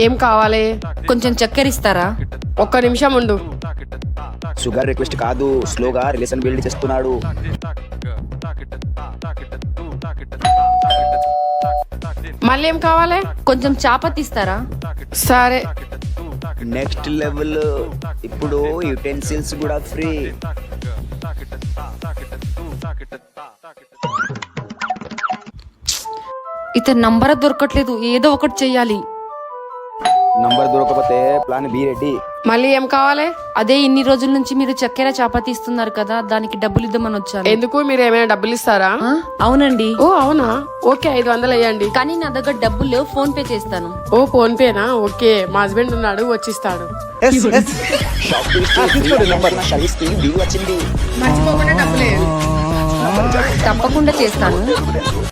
ఏం కావాలి? కొంచెం చక్కెర ఇస్తారా? ఒక్క నిమిషం ఉండు. షుగర్ రిక్వెస్ట్ కాదు, స్లోగా రిలేషన్ బిల్డ్ చేస్తున్నాడు. మళ్ళీ ఏం కావాలి? కొంచెం చాపత్తి ఇస్తారా? సరే. నెక్స్ట్ లెవెల్, ఇప్పుడు యుటెన్సిల్స్ కూడా ఫ్రీ. ఇతని నంబర్ దొరకట్లేదు, ఏదో ఒకటి చెయ్యాలి. నంబర్ దొరకకపోతే ప్లాన్ బి రెడీ. మళ్ళీ ఏం కావాలి? అదే ఇన్ని రోజుల నుంచి మీరు చక్కెర చాపత్తి ఇస్తున్నారు కదా, దానికి డబ్బులు ఇద్దామని వచ్చాను. ఎందుకు? మీరు ఏమైనా డబ్బులు ఇస్తారా? అవునండి. ఓ అవునా, ఓకే 500 వేయండి. కానీ నా దగ్గర డబ్బులు లేవు, ఫోన్ పే చేస్తాను. ఓ ఫోన్ పేనా? ఓకే, మా హస్బెండ్ ఉన్నాడు, వచ్చిస్తాడు. వచ్చింది. మర్చిపోకుండా డబ్బులు తప్పకుండా చేస్తాను.